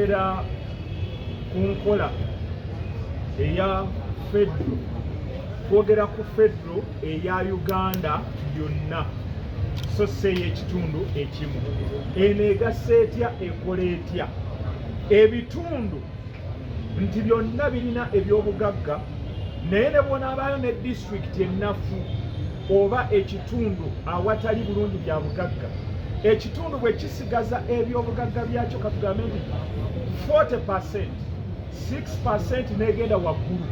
twogera ku nkola eya Federo, twogera ku Federo eya Uganda yonna, so si ey'ekitundu ekimu. Eno egasse etya, ekola etya? Ebitundu nti byonna birina ebyobugagga, naye ne bw'onaabaayo ne disitulikiti ennafu oba ekitundu awatali bulungi bya bugagga, ekitundu bwe kisigaza ebyobugagga byakyo katugambe nti 40%, 6% negenda waggulu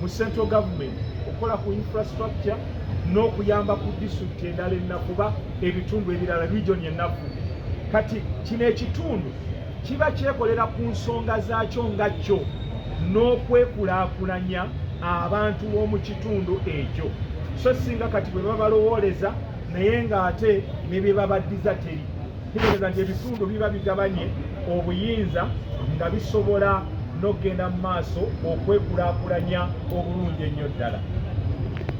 mu central government okukola ku infrastructure n'okuyamba ku disitulikiti endala ennakuba ebitundu ebirala region ennafu. Kati kino ekitundu kiba kyekolera ku nsonga zaakyo nga kyo n'okwekulaakulanya abantu b'omu kitundu ekyo, so singa kati bwe babalowooleza naye ng'ate ne bye babaddiza teri. Kitegeeza nti ebitundu biba bigabanye obuyinza nga bisobola n'okgenda mu maaso okwekulaakulanya obulungi ennyo ddala.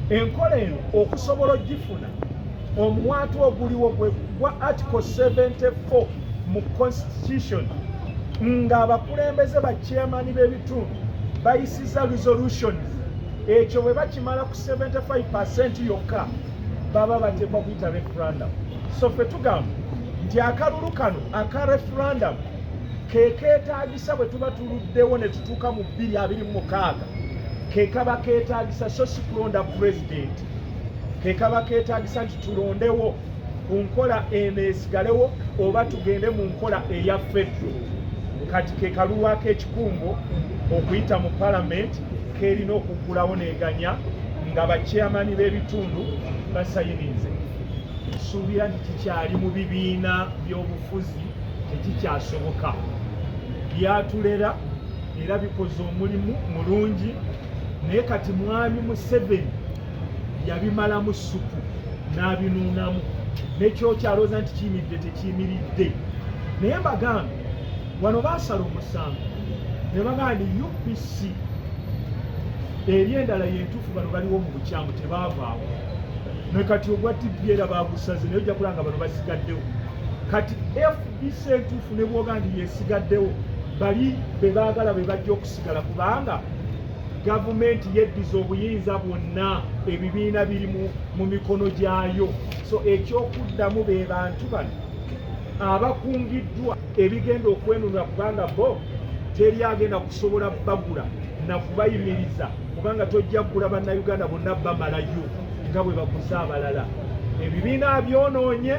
Enkola eno okusobola ogifuna, omuwaatu oguliwo gwa article 74 mu constitution ng'abakulembeze ba chairman b'ebitundu bayisiza resolutions, ekyo bwe bakimala ku 75% yokka baba bateekwa kuyita referendum. So ffe tugamba nti akalulu kano aka referendum ke keetaagisa bwe tuba tuluddewo ne tutuuka mu 2026 ke kaba keetaagisa, so si kulonda pulezidenti, ke kaba keetaagisa nti tulondewo ku nkola eno esigalewo oba tugende mu nkola eya Federo. Kati ke kalulu ak'ekikungo okuyita mu palamenti kerina okuggulawo neganya nga bachairman b'ebitundu basayinize. Nsuubira nti kikyali mu bibiina by'obufuzi tekikyasoboka. Byatulera era bikoze omulimu mulungi, naye kati mwami Museveni yabimalamu ssupu n'abinuunamu, nekyokyalooza nti kiyimiridde tekiyimiridde. Naye mbagambe wano baasala omusango ne bagamba ni UPC eri endala yentuufu bano baliwo mu bukyamu tebaavaawo, ne kati ogwa TPR bagusaze naye ojja kulanga bano basigaddewo. Kati FDC entuufu ne bwoga nti yesigaddewo, bali be baagala be bajja okusigala, kubanga gavumenti yeddiza obuyinza bwonna, ebibiina biri mu mikono gyayo. So ekyokuddamu be bantu bano abakungiddwa ebigenda okwenunula, kubanga bo teri agenda kusobola bagula na kubayimiriza, kubanga tojja kugula bannayuganda bonna bamalayo nga bwe baguza abalala. Ebibiina byonoonye,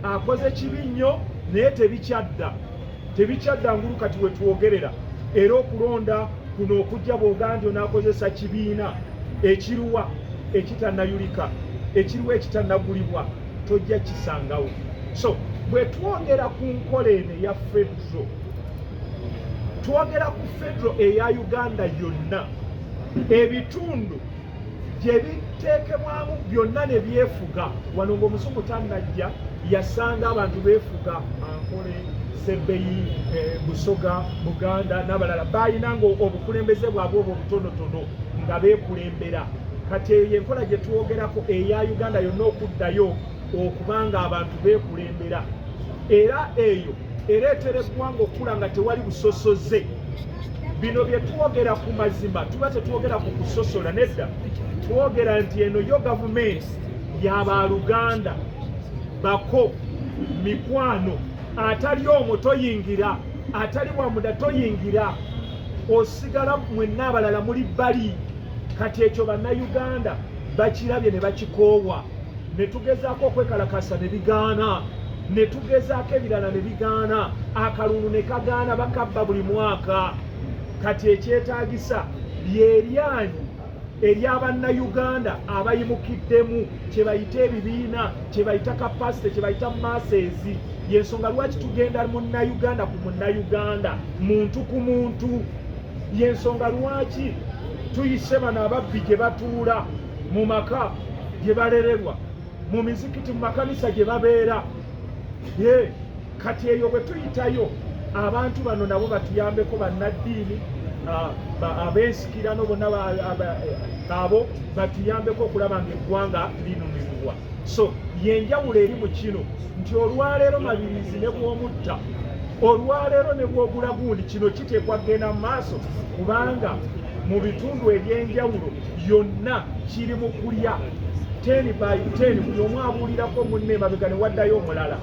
akoze kibi nnyo, naye tebikyadda ngulu kati we twogerera. Era okulonda kuno okujja bw'ogambye onaakozesa kibiina ekiruwa ekitannayulika, ekiruwa ekitannagulibwa, tojja kisangawo. So bwe twogera ku nkola eno eya Federo, twogera ku Federo eya Uganda yonna, ebitundu gye biteekebwamu byonna ne byefuga. Wano ng'omuzungu tannajja yasanga abantu beefuga Ankole, Sebbeyi, Busoga, Buganda n'abalala baayinanga obukulembeze bwabwe obwo obutonotono nga beekulembera. Kati eyo enkola gye twogerako eya Uganda yonna okuddayo okubanga abantu beekulembera, era eyo ereetera eggwanga okula nga tewali busosoze. Bino bye twogera ku mazima tuba tetwogera ku kusosola, nedda twogera nti eno yo gavumenti y'abaluganda, bako, mikwano, atali omwo toyingira, atali wamuda toyingira, osigala mwenna abalala muli bbali. Kati ekyo bannayuganda bakirabye ne bakikoowa, ne tugezaako okwekalakasa ne bigaana, ne tugezaako ebirala ne bigaana, akalulu ne kagaana bakabba buli mwaka. Kati ekyetaagisa lyeryanyi ery'abannayuganda abayimukiddemu, kye bayita ebibiina, kye bayita kapasite, kye bayita masezi. Yensonga lwaki tugenda munnayuganda ku munnayuganda, muntu ku muntu. Yensonga lwaki tuyise bano ababbi gye batuula, mu maka gye balererwa, mu mizikiti, mu makanisa gye babeera. Kati eyo bwe tuyitayo, abantu bano nabo batuyambeko, bannaddiini, abeesikirano bonna abo batuyambeko okulaba nga eggwanga linunulibwa. So yenjawulo eri mu kino nti olwaleero Mabirizi ne bw'omutta olwaleero ne bwogula gundi kino kiteekwa kgenda mu maaso kubanga mu bitundu eby'enjawulo yonna kiri mu kulya 10 by 10 buli omu abuulirako munne emabega ne waddayo omulala